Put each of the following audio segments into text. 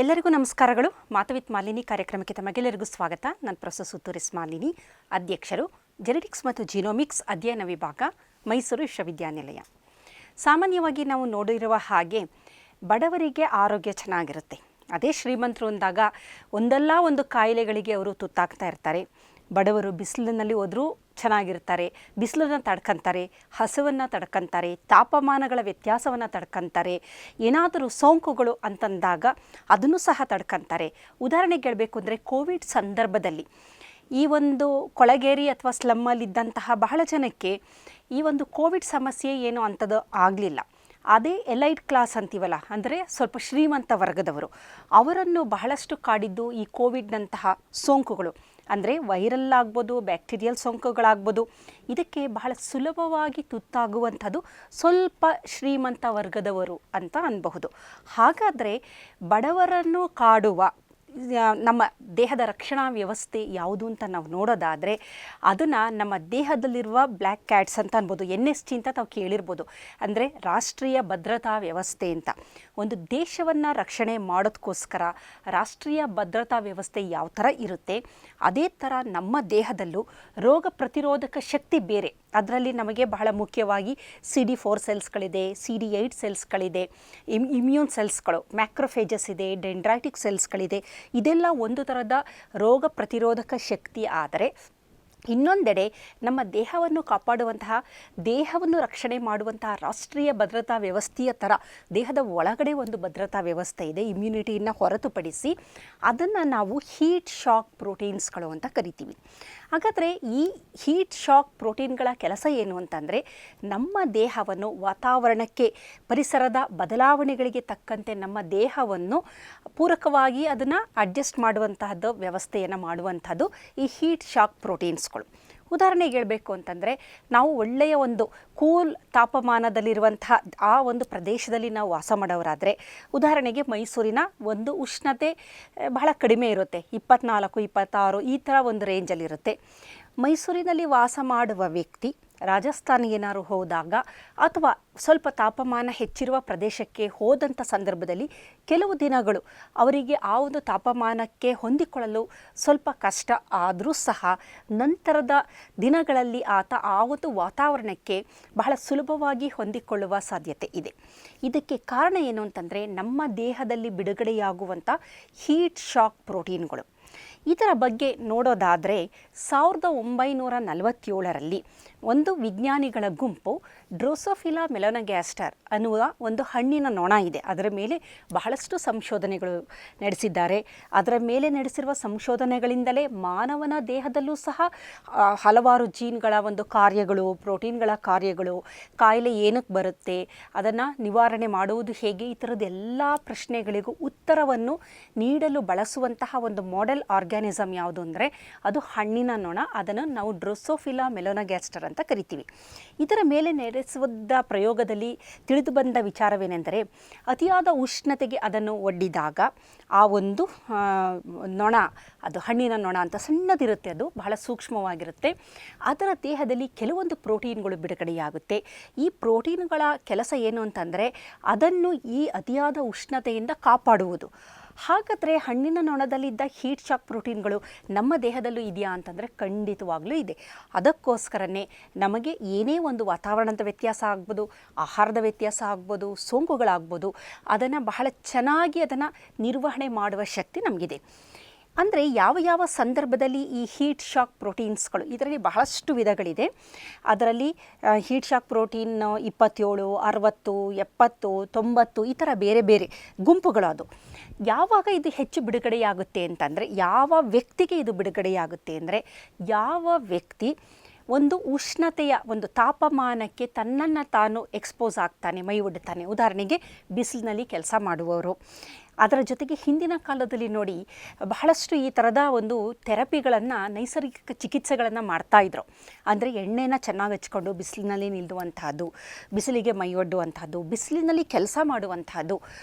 ಎಲ್ಲರಿಗೂ ನಮಸ್ಕಾರಗಳು. ಮಾತು ವಿತ್ ಮಾಲಿನಿ ಕಾರ್ಯಕ್ರಮಕ್ಕೆ ತಮಗೆಲ್ಲರಿಗೂ ಸ್ವಾಗತ. ನಾನು ಪ್ರೊಫೆಸರ್ ಸುತ್ತೂರಿಸ್ ಮಾಲಿನಿ, ಅಧ್ಯಕ್ಷರು, ಜೆನೆಟಿಕ್ಸ್ ಮತ್ತು ಜಿನೋಮಿಕ್ಸ್ ಅಧ್ಯಯನ ವಿಭಾಗ, ಮೈಸೂರು ವಿಶ್ವವಿದ್ಯಾನಿಲಯ. ಸಾಮಾನ್ಯವಾಗಿ ನಾವು ನೋಡಿರುವ ಹಾಗೆ ಬಡವರಿಗೆ ಆರೋಗ್ಯ ಚೆನ್ನಾಗಿರುತ್ತೆ. ಅದೇ ಶ್ರೀಮಂತರು ಅಂದಾಗ ಒಂದಲ್ಲ ಒಂದು ಕಾಯಿಲೆಗಳಿಗೆ ಅವರು ತುತ್ತಾಗ್ತಾ ಇರ್ತಾರೆ. ಬಡವರು ಬಿಸಿಲಿನಲ್ಲಿ ಹೋದರೂ ಚೆನ್ನಾಗಿರ್ತಾರೆ, ಬಿಸಿಲನ್ನು ತಡ್ಕೊತಾರೆ, ಹಸುವನ್ನು ತಡ್ಕೊತಾರೆ, ತಾಪಮಾನಗಳ ವ್ಯತ್ಯಾಸವನ್ನು ತಡ್ಕೊತಾರೆ, ಏನಾದರೂ ಸೋಂಕುಗಳು ಅಂತಂದಾಗ ಅದನ್ನು ಸಹ ತಡ್ಕೊತಾರೆ. ಉದಾಹರಣೆಗೆ ಹೇಳಬೇಕು ಅಂದರೆ ಕೋವಿಡ್ ಸಂದರ್ಭದಲ್ಲಿ ಈ ಒಂದು ಕೊಳಗೇರಿ ಅಥವಾ ಸ್ಲಮ್ಮಲ್ಲಿದ್ದಂತಹ ಬಹಳ ಜನಕ್ಕೆ ಈ ಒಂದು ಕೋವಿಡ್ ಸಮಸ್ಯೆ ಏನು ಅಂಥದ್ದು ಆಗಲಿಲ್ಲ. ಅದೇ ಎಲೈಟ್ ಕ್ಲಾಸ್ ಅಂತೀವಲ್ಲ, ಅಂದರೆ ಸ್ವಲ್ಪ ಶ್ರೀಮಂತ ವರ್ಗದವರು, ಅವರನ್ನು ಬಹಳಷ್ಟು ಕಾಡಿದ್ದು ಈ ಕೋವಿಡ್ನಂತಹ ಸೋಂಕುಗಳು. ಅಂದರೆ ವೈರಲ್ ಆಗ್ಬೋದು, ಬ್ಯಾಕ್ಟೀರಿಯಲ್ ಸೋಂಕುಗಳಾಗ್ಬೋದು. ಇದಕ್ಕೆ ಬಹಳ ಸುಲಭವಾಗಿ ತುತ್ತಾಗುವಂಥದ್ದು ಸ್ವಲ್ಪ ಶ್ರೀಮಂತ ವರ್ಗದವರು ಅಂತ ಅನ್ಬಹುದು. ಹಾಗಾದರೆ ಬಡವರನ್ನು ಕಾಡುವ ನಮ್ಮ ದೇಹದ ರಕ್ಷಣಾ ವ್ಯವಸ್ಥೆ ಯಾವುದು ಅಂತ ನಾವು ನೋಡೋದಾದರೆ ಅದನ್ನು ನಮ್ಮ ದೇಹದಲ್ಲಿರುವ ಬ್ಲ್ಯಾಕ್ ಕ್ಯಾಟ್ಸ್ ಅಂತ ಅನ್ಬೋದು. NST ಅಂತ ತಾವು ಕೇಳಿರ್ಬೋದು. ಅಂದರೆ ರಾಷ್ಟ್ರೀಯ ಭದ್ರತಾ ವ್ಯವಸ್ಥೆ ಅಂತ. ಒಂದು ದೇಶವನ್ನು ರಕ್ಷಣೆ ಮಾಡೋದಕ್ಕೋಸ್ಕರ ರಾಷ್ಟ್ರೀಯ ಭದ್ರತಾ ವ್ಯವಸ್ಥೆ ಯಾವ ಥರ ಇರುತ್ತೆ, ಅದೇ ಥರ ನಮ್ಮ ದೇಹದಲ್ಲೂ ರೋಗ ಪ್ರತಿರೋಧಕ ಶಕ್ತಿ ಬೇರೆ. ಅದರಲ್ಲಿ ನಮಗೆ ಬಹಳ ಮುಖ್ಯವಾಗಿ CD4 ಸೆಲ್ಸ್ಗಳಿದೆ, CD8 ಸೆಲ್ಸ್ಗಳಿದೆ, ಇಮ್ಯೂನ್ ಸೆಲ್ಸ್ಗಳು, ಮ್ಯಾಕ್ರೋಫೇಜಸ್ ಇದೆ, ಡೆಂಡ್ರೈಟಿಕ್ ಸೆಲ್ಸ್ಗಳಿದೆ. ಇದೆಲ್ಲ ಒಂದು ಥರದ ರೋಗ ಪ್ರತಿರೋಧಕ ಶಕ್ತಿ. ಆದರೆ ಇನ್ನೊಂದೆಡೆ ನಮ್ಮ ದೇಹವನ್ನು ಕಾಪಾಡುವಂತಹ, ದೇಹವನ್ನು ರಕ್ಷಣೆ ಮಾಡುವಂತಹ ರಾಷ್ಟ್ರೀಯ ಭದ್ರತಾ ವ್ಯವಸ್ಥೆಯ ಥರ ದೇಹದ ಒಳಗಡೆ ಒಂದು ಭದ್ರತಾ ವ್ಯವಸ್ಥೆ ಇದೆ, ಇಮ್ಯುನಿಟಿಯನ್ನು ಹೊರತುಪಡಿಸಿ. ಅದನ್ನು ನಾವು ಹೀಟ್ ಶಾಕ್ ಪ್ರೋಟೀನ್ಸ್ಗಳು ಅಂತ ಕರಿತೀವಿ. ಹಾಗಾದರೆ ಈ ಹೀಟ್ ಶಾಕ್ ಪ್ರೋಟೀನ್ಗಳ ಕೆಲಸ ಏನು ಅಂತಂದರೆ, ನಮ್ಮ ದೇಹವನ್ನು ವಾತಾವರಣಕ್ಕೆ, ಪರಿಸರದ ಬದಲಾವಣೆಗಳಿಗೆ ತಕ್ಕಂತೆ ನಮ್ಮ ದೇಹವನ್ನು ಪೂರಕವಾಗಿ ಅದನ್ನು ಅಡ್ಜಸ್ಟ್ ಮಾಡುವಂತಹದ್ದು, ವ್ಯವಸ್ಥೆಯನ್ನು ಮಾಡುವಂಥದ್ದು ಈ ಹೀಟ್ ಶಾಕ್ ಪ್ರೋಟೀನ್ಸ್ಗಳು. ಉದಾಹರಣೆಗೆ ಹೇಳಬೇಕು ಅಂತಂದರೆ, ನಾವು ಒಳ್ಳೆಯ ಒಂದು ಕೂಲ್ ತಾಪಮಾನದಲ್ಲಿರುವಂತಹ ಆ ಒಂದು ಪ್ರದೇಶದಲ್ಲಿ ನಾವು ವಾಸ ಮಾಡೋರಾದರೆ, ಉದಾಹರಣೆಗೆ ಮೈಸೂರಿನ ಒಂದು ಉಷ್ಣತೆ ಬಹಳ ಕಡಿಮೆ ಇರುತ್ತೆ, 24, 26 ಈ ಥರ ಒಂದು ರೇಂಜಲ್ಲಿರುತ್ತೆ. ಮೈಸೂರಿನಲ್ಲಿ ವಾಸ ಮಾಡುವ ವ್ಯಕ್ತಿ ರಾಜಸ್ಥಾನಿಗೆ ಏನಾದ್ರು ಹೋದಾಗ ಅಥವಾ ಸ್ವಲ್ಪ ತಾಪಮಾನ ಹೆಚ್ಚಿರುವ ಪ್ರದೇಶಕ್ಕೆ ಹೋದಂಥ ಸಂದರ್ಭದಲ್ಲಿ ಕೆಲವು ದಿನಗಳು ಅವರಿಗೆ ಆ ಒಂದು ತಾಪಮಾನಕ್ಕೆ ಹೊಂದಿಕೊಳ್ಳಲು ಸ್ವಲ್ಪ ಕಷ್ಟ ಆದರೂ ಸಹ ನಂತರದ ದಿನಗಳಲ್ಲಿ ಆತ ಆ ಒಂದು ವಾತಾವರಣಕ್ಕೆ ಬಹಳ ಸುಲಭವಾಗಿ ಹೊಂದಿಕೊಳ್ಳುವ ಸಾಧ್ಯತೆ ಇದೆ. ಇದಕ್ಕೆ ಕಾರಣ ಏನು ಅಂತಂದರೆ, ನಮ್ಮ ದೇಹದಲ್ಲಿ ಬಿಡುಗಡೆಯಾಗುವಂಥ ಹೀಟ್ ಶಾಕ್ ಪ್ರೋಟೀನ್ಗಳು. ಇದರ ಬಗ್ಗೆ ನೋಡೋದಾದರೆ 1947ರಲ್ಲಿ ಒಂದು ವಿಜ್ಞಾನಿಗಳ ಗುಂಪು ಡ್ರೋಸೋಫಿಲಾ ಮೆಲನೋಗ್ಯಾಸ್ಟರ್ ಅನ್ನುವ ಒಂದು ಹಣ್ಣಿನ ನೊಣ ಇದೆ, ಅದರ ಮೇಲೆ ಬಹಳಷ್ಟು ಸಂಶೋಧನೆಗಳು ನಡೆಸಿದ್ದಾರೆ. ಅದರ ಮೇಲೆ ನಡೆಸಿರುವ ಸಂಶೋಧನೆಗಳಿಂದಲೇ ಮಾನವನ ದೇಹದಲ್ಲೂ ಸಹ ಹಲವಾರು ಜೀನ್ಗಳ ಒಂದು ಕಾರ್ಯಗಳು, ಪ್ರೋಟೀನ್ಗಳ ಕಾರ್ಯಗಳು, ಕಾಯಿಲೆ ಏನಕ್ಕೆ ಬರುತ್ತೆ, ಅದನ್ನು ನಿವಾರಣೆ ಮಾಡುವುದು ಹೇಗೆ, ಈ ಥರದ ಎಲ್ಲ ಪ್ರಶ್ನೆಗಳಿಗೂ ಉತ್ತರವನ್ನು ನೀಡಲು ಬಳಸುವಂತಹ ಒಂದು ಮಾಡೆಲ್ ಆರ್ಗ್ಯಾನಿಸಮ್ ಯಾವುದು ಅಂದರೆ ಅದು ಹಣ್ಣಿನ ನೊಣ. ಅದನ್ನು ನಾವು ಡ್ರೋಸೋಫಿಲಾ ಮೆಲನೋಗ್ಯಾಸ್ಟರ್ ಅಂತ ಕರಿತೀವಿ. ಇದರ ಮೇಲೆ ನಡೆಸುವ ಪ್ರಯೋಗದಲ್ಲಿ ತಿಳಿದು ಬಂದ ವಿಚಾರವೇನೆಂದರೆ, ಅತಿಯಾದ ಉಷ್ಣತೆಗೆ ಅದನ್ನು ಒಡ್ಡಿದಾಗ ಆ ಒಂದು ನೊಣ, ಅದು ಹಣ್ಣಿನ ನೊಣ ಅಂತ ಸಣ್ಣದಿರುತ್ತೆ, ಅದು ಬಹಳ ಸೂಕ್ಷ್ಮವಾಗಿರುತ್ತೆ. ಅದರ ದೇಹದಲ್ಲಿ ಕೆಲವೊಂದು ಪ್ರೋಟೀನ್ಗಳು ಬಿಡುಗಡೆಯಾಗುತ್ತೆ. ಈ ಪ್ರೋಟೀನ್ಗಳ ಕೆಲಸ ಏನು ಅಂತಂದರೆ ಅದನ್ನು ಈ ಅತಿಯಾದ ಉಷ್ಣತೆಯಿಂದ ಕಾಪಾಡುವುದು. ಹಾಗಾದರೆ ಹಣ್ಣಿನ ನೊಣದಲ್ಲಿದ್ದ ಹೀಟ್ ಶಾಕ್ ಪ್ರೋಟೀನ್ಗಳು ನಮ್ಮ ದೇಹದಲ್ಲೂ ಇದೆಯಾ ಅಂತಂದರೆ ಖಂಡಿತವಾಗ್ಲೂ ಇದೆ. ಅದಕ್ಕೋಸ್ಕರನೇ ನಮಗೆ ಏನೇ ಒಂದು ವಾತಾವರಣದ ವ್ಯತ್ಯಾಸ ಆಗ್ಬೋದು, ಆಹಾರದ ವ್ಯತ್ಯಾಸ ಆಗ್ಬೋದು, ಸೋಂಕುಗಳಾಗ್ಬೋದು, ಅದನ್ನು ಬಹಳ ಚೆನ್ನಾಗಿ ಅದನ್ನು ನಿರ್ವಹಣೆ ಮಾಡುವ ಶಕ್ತಿ ನಮಗಿದೆ. ಅಂದರೆ ಯಾವ ಯಾವ ಸಂದರ್ಭದಲ್ಲಿ ಈ ಹೀಟ್ ಶಾಕ್ ಪ್ರೋಟೀನ್ಸ್ಗಳು, ಇದರಲ್ಲಿ ಬಹಳಷ್ಟು ವಿಧಗಳಿದೆ. ಅದರಲ್ಲಿ ಹೀಟ್ ಶಾಕ್ ಪ್ರೋಟೀನ್ 27, 60, 70, 90 ಈ ಥರ ಬೇರೆ ಬೇರೆ ಗುಂಪುಗಳು. ಅದು ಯಾವಾಗ ಇದು ಹೆಚ್ಚು ಬಿಡುಗಡೆಯಾಗುತ್ತೆ ಅಂತಂದರೆ, ಯಾವ ವ್ಯಕ್ತಿಗೆ ಇದು ಬಿಡುಗಡೆಯಾಗುತ್ತೆ ಅಂದರೆ, ಯಾವ ವ್ಯಕ್ತಿ ಒಂದು ಉಷ್ಣತೆಯ ಒಂದು ತಾಪಮಾನಕ್ಕೆ ತನ್ನನ್ನು ತಾನು ಎಕ್ಸ್ಪೋಸ್ ಆಗ್ತಾನೆ, ಮೈ ಒಡ್ತಾನೆ. ಉದಾಹರಣೆಗೆ ಬಿಸಿಲಿನಲ್ಲಿ ಕೆಲಸ ಮಾಡುವವರು. ಅದರ ಜೊತೆಗೆ ಹಿಂದಿನ ಕಾಲದಲ್ಲಿ ನೋಡಿ ಬಹಳಷ್ಟು ಈ ಥರದ ಒಂದು ಥೆರಪಿಗಳನ್ನು, ನೈಸರ್ಗಿಕ ಚಿಕಿತ್ಸೆಗಳನ್ನು ಮಾಡ್ತಾಯಿದ್ರು. ಅಂದರೆ ಎಣ್ಣೆನ ಚೆನ್ನಾಗಿ ಹಚ್ಕೊಂಡು ಬಿಸಿಲಿನಲ್ಲಿ ನಿಲ್ಲುವಂತಹದ್ದು, ಬಿಸಿಲಿಗೆ ಮೈ ಒಡ್ಡುವಂತಹದ್ದು, ಬಿಸಿಲಿನಲ್ಲಿ ಕೆಲಸ ಮಾಡುವಂತಹದ್ದು.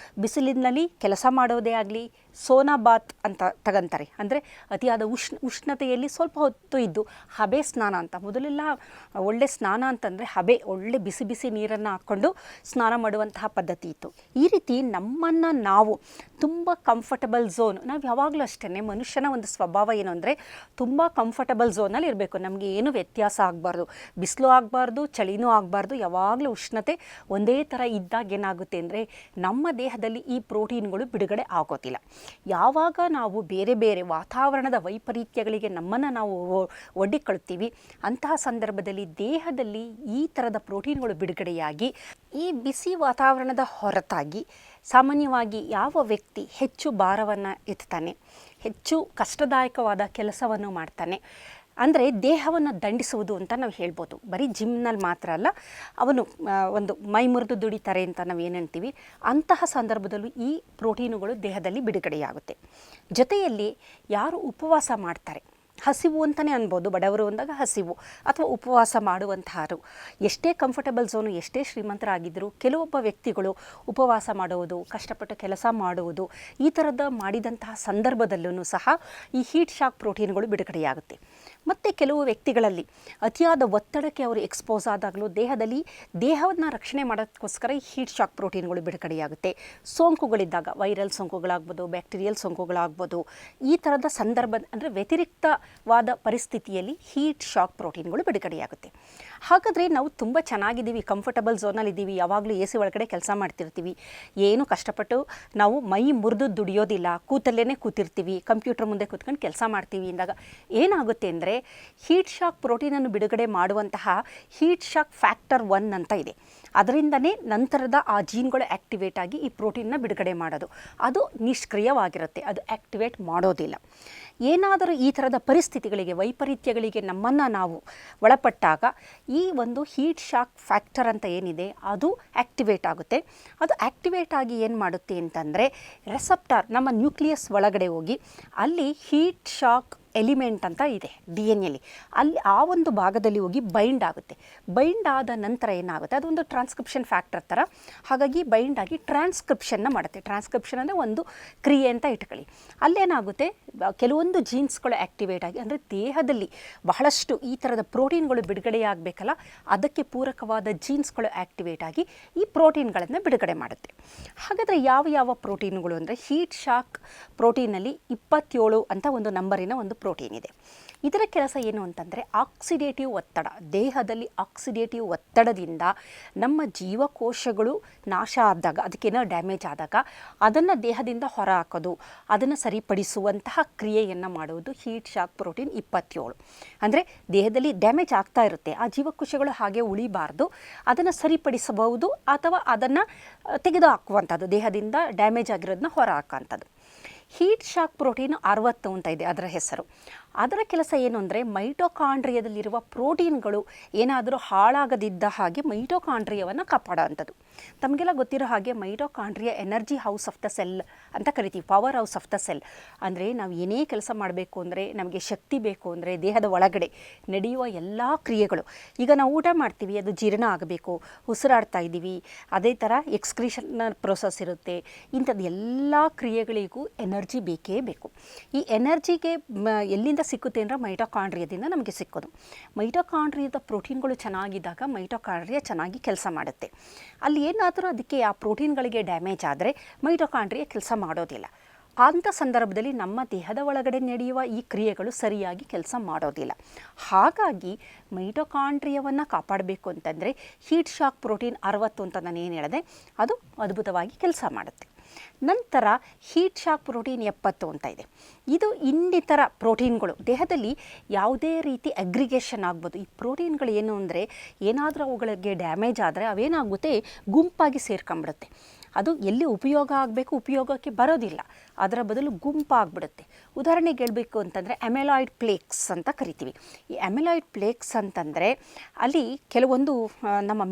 ಬಿಸಿಲಿನಲ್ಲಿ ಕೆಲಸ ಮಾಡೋದೇ ಆಗಲಿ, ಸೋನಾ ಬಾತ್ ಅಂತ ತಗೊಂತಾರೆ. ಅಂದರೆ ಅತಿಯಾದ ಉಷ್ಣತೆಯಲ್ಲಿ ಸ್ವಲ್ಪ ಹೊತ್ತು ಇದ್ದು ಹಬೆ ಸ್ನಾನ ಅಂತ. ಮೊದಲೆಲ್ಲ ಒಳ್ಳೆ ಸ್ನಾನ ಅಂತಂದರೆ ಹಬೆ, ಒಳ್ಳೆ ಬಿಸಿ ಬಿಸಿ ನೀರನ್ನು ಹಾಕ್ಕೊಂಡು ಸ್ನಾನ ಮಾಡುವಂತಹ ಪದ್ಧತಿ ಇತ್ತು. ಈ ರೀತಿ ನಮ್ಮನ್ನು ನಾವು ತುಂಬ ಕಂಫರ್ಟಬಲ್ ಝೋನ್. ನಾವು ಯಾವಾಗಲೂ ಅಷ್ಟೇ, ಮನುಷ್ಯನ ಒಂದು ಸ್ವಭಾವ ಏನು ಅಂದರೆ ತುಂಬ ಕಂಫರ್ಟಬಲ್ ಝೋನಲ್ಲಿ ಇರಬೇಕು. ನಮಗೆ ಏನು ವ್ಯತ್ಯಾಸ ಆಗಬಾರ್ದು, ಬಿಸಿಲು ಆಗಬಾರ್ದು, ಚಳಿನೂ ಆಗಬಾರ್ದು, ಯಾವಾಗಲೂ ಉಷ್ಣತೆ ಒಂದೇ ಥರ ಇದ್ದಾಗ ಏನಾಗುತ್ತೆ ಅಂದರೆ ನಮ್ಮ ದೇಹದಲ್ಲಿ ಈ ಪ್ರೋಟೀನ್ಗಳು ಬಿಡುಗಡೆ ಆಗೋದಿಲ್ಲ. ಯಾವಾಗ ನಾವು ಬೇರೆ ಬೇರೆ ವಾತಾವರಣದ ವೈಪರೀತ್ಯಗಳಿಗೆ ನಮ್ಮನ್ನು ನಾವು ಒಡ್ಡಿಕೊಳ್ತೀವಿ, ಅಂತಹ ಸಂದರ್ಭದಲ್ಲಿ ದೇಹದಲ್ಲಿ ಈ ಥರದ ಪ್ರೋಟೀನ್ಗಳು ಬಿಡುಗಡೆಯಾಗಿ ಈ ಬಿಸಿ ವಾತಾವರಣದ ಹೊರತಾಗಿ ಸಾಮಾನ್ಯವಾಗಿ ಯಾವ ವ್ಯಕ್ತಿ ಹೆಚ್ಚು ಭಾರವನ್ನು ಎತ್ತಾನೆ, ಹೆಚ್ಚು ಕಷ್ಟದಾಯಕವಾದ ಕೆಲಸವನ್ನು ಮಾಡ್ತಾನೆ, ಅಂದರೆ ದೇಹವನ್ನು ದಂಡಿಸುವುದು ಅಂತ ನಾವು ಹೇಳ್ಬೋದು. ಬರೀ ಜಿಮ್ನಲ್ಲಿ ಮಾತ್ರ ಅಲ್ಲ, ಅವನು ಒಂದು ಮೈ ಮುರಿದು ದುಡಿತಾರೆ ಅಂತ ನಾವು ಏನು ಹೇಳ್ತೀವಿ, ಅಂತಹ ಸಂದರ್ಭದಲ್ಲೂ ಈ ಪ್ರೋಟೀನುಗಳು ದೇಹದಲ್ಲಿ ಬಿಡುಗಡೆಯಾಗುತ್ತೆ. ಜೊತೆಯಲ್ಲಿ ಯಾರು ಉಪವಾಸ ಮಾಡ್ತಾರೆ, ಹಸಿವು ಅಂತಲೇ ಅನ್ಬೋದು, ಬಡವರು ಅಂದಾಗ ಹಸಿವು ಅಥವಾ ಉಪವಾಸ ಮಾಡುವಂತಹರು, ಎಷ್ಟೇ ಕಂಫರ್ಟಬಲ್ ಝೋನು, ಎಷ್ಟೇ ಶ್ರೀಮಂತರಾಗಿದ್ದರೂ ಕೆಲವೊಬ್ಬ ವ್ಯಕ್ತಿಗಳು ಉಪವಾಸ ಮಾಡುವುದು, ಕಷ್ಟಪಟ್ಟು ಕೆಲಸ ಮಾಡುವುದು, ಈ ಥರದ ಮಾಡಿದಂತಹ ಸಂದರ್ಭದಲ್ಲೂ ಸಹ ಈ ಹೀಟ್ ಶಾಕ್ ಪ್ರೋಟೀನ್ಗಳು ಬಿಡುಗಡೆಯಾಗುತ್ತೆ. ಮತ್ತು ಕೆಲವು ವ್ಯಕ್ತಿಗಳಲ್ಲಿ ಅತಿಯಾದ ಒತ್ತಡಕ್ಕೆ ಅವರು ಎಕ್ಸ್ಪೋಸ್ ಆದಾಗಲೂ ದೇಹವನ್ನು ರಕ್ಷಣೆ ಮಾಡೋದಕ್ಕೋಸ್ಕರ ಈ ಹೀಟ್ ಶಾಕ್ ಪ್ರೋಟೀನ್ಗಳು ಬಿಡುಗಡೆಯಾಗುತ್ತೆ. ಸೋಂಕುಗಳಿದ್ದಾಗ, ವೈರಲ್ ಸೋಂಕುಗಳಾಗ್ಬೋದು, ಬ್ಯಾಕ್ಟೀರಿಯಲ್ ಸೋಂಕುಗಳಾಗ್ಬೋದು, ಈ ಥರದ ಸಂದರ್ಭ ಅಂದರೆ ವ್ಯತಿರಿಕ್ತವಾದ ಪರಿಸ್ಥಿತಿಯಲ್ಲಿ ಹೀಟ್ ಶಾಕ್ ಪ್ರೋಟೀನ್ಗಳು ಬಿಡುಗಡೆಯಾಗುತ್ತೆ. ಹಾಗಾದರೆ ನಾವು ತುಂಬ ಚೆನ್ನಾಗಿದ್ದೀವಿ, ಕಂಫರ್ಟಬಲ್ ಝೋನಲ್ಲಿದ್ದೀವಿ, ಯಾವಾಗಲೂ ಎ ಸಿ ಒಳಗಡೆ ಕೆಲಸ ಮಾಡ್ತಿರ್ತೀವಿ, ಏನು ಕಷ್ಟಪಟ್ಟು ನಾವು ಮೈ ಮುರಿದು ದುಡಿಯೋದಿಲ್ಲ, ಕೂತಲ್ಲೇ ಕೂತಿರ್ತೀವಿ, ಕಂಪ್ಯೂಟರ್ ಮುಂದೆ ಕೂತ್ಕೊಂಡು ಕೆಲಸ ಮಾಡ್ತೀವಿ ಅಂದಾಗ ಏನಾಗುತ್ತೆ ಅಂದರೆ ಹೀಟ್ ಶಾಕ್ ಪ್ರೋಟೀನನ್ನು ಬಿಡುಗಡೆ ಮಾಡುವಂತಹ ಹೀಟ್ ಶಾಕ್ ಫ್ಯಾಕ್ಟರ್ 1 ಅಂತ ಇದೆ. ಅದರಿಂದನೇ ನಂತರದ ಆ ಜೀನ್ಗಳು ಆ್ಯಕ್ಟಿವೇಟ್ ಆಗಿ ಈ ಪ್ರೋಟೀನ್ನ ಬಿಡುಗಡೆ ಮಾಡೋದು. ಅದು ನಿಷ್ಕ್ರಿಯವಾಗಿರುತ್ತೆ, ಅದು ಆ್ಯಕ್ಟಿವೇಟ್ ಮಾಡೋದಿಲ್ಲ. ಏನಾದರೂ ಈ ಥರದ ಪರಿಸ್ಥಿತಿಗಳಿಗೆ, ವೈಪರೀತ್ಯಗಳಿಗೆ ನಮ್ಮನ್ನು ನಾವು ಒಳಪಟ್ಟಾಗ ಈ ಒಂದು ಹೀಟ್ ಶಾಕ್ ಫ್ಯಾಕ್ಟರ್ ಅಂತ ಏನಿದೆ ಅದು ಆ್ಯಕ್ಟಿವೇಟ್ ಆಗುತ್ತೆ. ಅದು ಆ್ಯಕ್ಟಿವೇಟ್ ಆಗಿ ಏನು ಮಾಡುತ್ತೆ ಅಂತಂದರೆ ರೆಸೆಪ್ಟಾರ್ ನಮ್ಮ ನ್ಯೂಕ್ಲಿಯಸ್ ಒಳಗಡೆ ಹೋಗಿ ಅಲ್ಲಿ ಹೀಟ್ ಶಾಕ್ ಎಲಿಮೆಂಟ್ ಅಂತ ಇದೆ DNA ಯಲ್ಲಿ, ಅಲ್ಲಿ ಆ ಒಂದು ಭಾಗದಲ್ಲಿ ಹೋಗಿ ಬೈಂಡ್ ಆಗುತ್ತೆ. ಬೈಂಡ್ ಆದ ನಂತರ ಏನಾಗುತ್ತೆ, ಅದೊಂದು ಟ್ರಾನ್ಸ್ಕ್ರಿಪ್ಷನ್ ಫ್ಯಾಕ್ಟರ್ ಥರ, ಹಾಗಾಗಿ ಬೈಂಡ್ ಆಗಿ ಟ್ರಾನ್ಸ್ಕ್ರಿಪ್ಷನ್ನ ಮಾಡುತ್ತೆ. ಟ್ರಾನ್ಸ್ಕ್ರಿಪ್ಷನ್ ಅಂದರೆ ಒಂದು ಕ್ರಿಯೆ ಅಂತ ಇಟ್ಕೊಳ್ಳಿ. ಅಲ್ಲೇನಾಗುತ್ತೆ, ಕೆಲವೊಂದು ಜೀನ್ಸ್ಗಳು ಆ್ಯಕ್ಟಿವೇಟ್ ಆಗಿ, ಅಂದರೆ ದೇಹದಲ್ಲಿ ಬಹಳಷ್ಟು ಈ ಥರದ ಪ್ರೋಟೀನ್ಗಳು ಬಿಡುಗಡೆಯಾಗಬೇಕಲ್ಲ, ಅದಕ್ಕೆ ಪೂರಕವಾದ ಜೀನ್ಸ್ಗಳು ಆ್ಯಕ್ಟಿವೇಟ್ ಆಗಿ ಈ ಪ್ರೋಟೀನ್ಗಳನ್ನು ಬಿಡುಗಡೆ ಮಾಡುತ್ತೆ. ಹಾಗಾದರೆ ಯಾವ ಯಾವ ಪ್ರೋಟೀನ್ಗಳು ಅಂದರೆ ಹೀಟ್ ಶಾಕ್ ಪ್ರೋಟೀನಲ್ಲಿ 27 ಅಂತ ಒಂದು ನಂಬರಿನ ಒಂದು ಪ್ರೋಟೀನ್ ಇದೆ. ಇದರ ಕೆಲಸ ಏನು ಅಂತಂದರೆ ಆಕ್ಸಿಡೇಟಿವ್ ಒತ್ತಡ, ದೇಹದಲ್ಲಿ ಆಕ್ಸಿಡೇಟಿವ್ ಒತ್ತಡದಿಂದ ನಮ್ಮ ಜೀವಕೋಶಗಳು ನಾಶ ಆದಾಗ, ಅದಕ್ಕೇನೋ ಡ್ಯಾಮೇಜ್ ಆದಾಗ ಅದನ್ನು ದೇಹದಿಂದ ಹೊರ ಹಾಕೋದು, ಅದನ್ನು ಸರಿಪಡಿಸುವಂತಹ ಕ್ರಿಯೆಯನ್ನು ಮಾಡುವುದು ಹೀಟ್ ಶಾಕ್ ಪ್ರೋಟೀನ್ 27. ಅಂದರೆ ದೇಹದಲ್ಲಿ ಡ್ಯಾಮೇಜ್ ಆಗ್ತಾ ಇರುತ್ತೆ, ಆ ಜೀವಕೋಶಗಳು ಹಾಗೆ ಉಳಿಬಾರ್ದು, ಅದನ್ನು ಸರಿಪಡಿಸಬಹುದು ಅಥವಾ ಅದನ್ನು ತೆಗೆದು ಹಾಕುವಂಥದ್ದು, ದೇಹದಿಂದ ಡ್ಯಾಮೇಜ್ ಆಗಿರೋದನ್ನ ಹೊರ ಹಾಕೋಂಥದ್ದು. ಹೀಟ್ ಶಾಕ್ ಪ್ರೋಟೀನ್ 60 ಅಂತ ಇದೆ ಅದರ ಹೆಸರು. ಅದರ ಕೆಲಸ ಏನು ಅಂದರೆ ಮೈಟೊಕಾಂಡ್ರಿಯಾದಲ್ಲಿರುವ ಪ್ರೋಟೀನ್ಗಳು ಏನಾದರೂ ಹಾಳಾಗದಿದ್ದ ಹಾಗೆ ಮೈಟೊಕಾಂಡ್ರಿಯಾವನ್ನು ಕಾಪಾಡೋವಂಥದ್ದು. ತಮಗೆಲ್ಲ ಗೊತ್ತಿರೋ ಹಾಗೆ mitochondria energy house of the cell ಅಂತ ಕರಿತೀವಿ, power house of the cell. ಅಂದರೆ ನಾವು ಏನೇ ಕೆಲಸ ಮಾಡಬೇಕು ಅಂದರೆ, ನಮಗೆ ಶಕ್ತಿ ಬೇಕು ಅಂದರೆ ದೇಹದ ಒಳಗಡೆ ನಡೆಯುವ ಎಲ್ಲ ಕ್ರಿಯೆಗಳು, ಈಗ ನಾವು ಊಟ ಮಾಡ್ತೀವಿ, ಅದು ಜೀರ್ಣ ಆಗಬೇಕು, ಉಸಿರಾಡ್ತಾ ಇದ್ದೀವಿ, ಅದೇ ಥರ ಎಕ್ಸ್ಕ್ರೀಷನ್ ಪ್ರೋಸೆಸ್ ಇರುತ್ತೆ, ಇಂಥದ್ದು ಎಲ್ಲ ಕ್ರಿಯೆಗಳಿಗೂ ಎನರ್ಜಿ ಬೇಕೇ ಬೇಕು. ಈ ಎನರ್ಜಿಗೆ ಎಲ್ಲಿಂದ ಸಿಕ್ಕುತ್ತೆ ಅಂದರೆ ಮೈಟೊಕಾಂಡ್ರಿಯಾದಿಂದ ನಮಗೆ ಸಿಕ್ಕೋದು. ಮೈಟೊಕಾಂಡ್ರಿಯಾದ ಪ್ರೋಟೀನ್ಗಳು ಚೆನ್ನಾಗಿದ್ದಾಗ ಮೈಟೊಕಾಂಡ್ರಿಯಾ ಚೆನ್ನಾಗಿ ಕೆಲಸ ಮಾಡುತ್ತೆ. ಅಲ್ಲಿ ಏನಾದರೂ ಅದಕ್ಕೆ ಆ ಪ್ರೋಟೀನ್ಗಳಿಗೆ ಡ್ಯಾಮೇಜ್ ಆದರೆ ಮೈಟೊಕಾಂಡ್ರಿಯಾ ಕೆಲಸ ಮಾಡೋದಿಲ್ಲ. ಅಂಥ ಸಂದರ್ಭದಲ್ಲಿ ನಮ್ಮ ದೇಹದ ಒಳಗಡೆ ನಡೆಯುವ ಈ ಕ್ರಿಯೆಗಳು ಸರಿಯಾಗಿ ಕೆಲಸ ಮಾಡೋದಿಲ್ಲ. ಹಾಗಾಗಿ ಮೈಟೊಕಾಂಡ್ರಿಯಾವನ್ನು ಕಾಪಾಡಬೇಕು ಅಂತಂದರೆ ಹೀಟ್ ಶಾಕ್ ಪ್ರೋಟೀನ್ 60 ಅಂತ ನಾನು ಏನು ಹೇಳಿದೆ ಅದು ಅದ್ಭುತವಾಗಿ ಕೆಲಸ ಮಾಡುತ್ತೆ. ನಂತರ ಹೀಟ್ ಶಾಕ್ ಪ್ರೋಟೀನ್ 70 ಅಂತ ಇದೆ. ಇದು ಇನ್ನಿತರ ಪ್ರೋಟೀನ್ಗಳು ದೇಹದಲ್ಲಿ ಯಾವುದೇ ರೀತಿ ಅಗ್ರಿಗೇಷನ್ ಆಗ್ಬೋದು. ಈ ಪ್ರೋಟೀನ್ಗಳು ಏನು ಅಂದರೆ ಏನಾದರೂ ಅವುಗಳಿಗೆ ಡ್ಯಾಮೇಜ್ ಆದರೆ ಅವೇನಾಗುತ್ತೆ, ಗುಂಪಾಗಿ ಸೇರ್ಕೊಂಡ್ಬಿಡುತ್ತೆ. ಅದು ಎಲ್ಲಿ ಉಪಯೋಗ ಆಗಬೇಕು ಉಪಯೋಗಕ್ಕೆ ಬರೋದಿಲ್ಲ, ಅದರ ಬದಲು ಗುಂಪಾಗ್ಬಿಡುತ್ತೆ. ಉದಾಹರಣೆಗೆ ಹೇಳಬೇಕು ಅಂತಂದರೆ ಅಮೆಲಾಯ್ಡ್ ಪ್ಲೇಕ್ಸ್ ಅಂತ ಕರಿತೀವಿ. ಈ ಅಮೆಲಾಯ್ಡ್ ಪ್ಲೇಕ್ಸ್ ಅಂತಂದರೆ ಅಲ್ಲಿ ಕೆಲವೊಂದು ನಮ್ಮ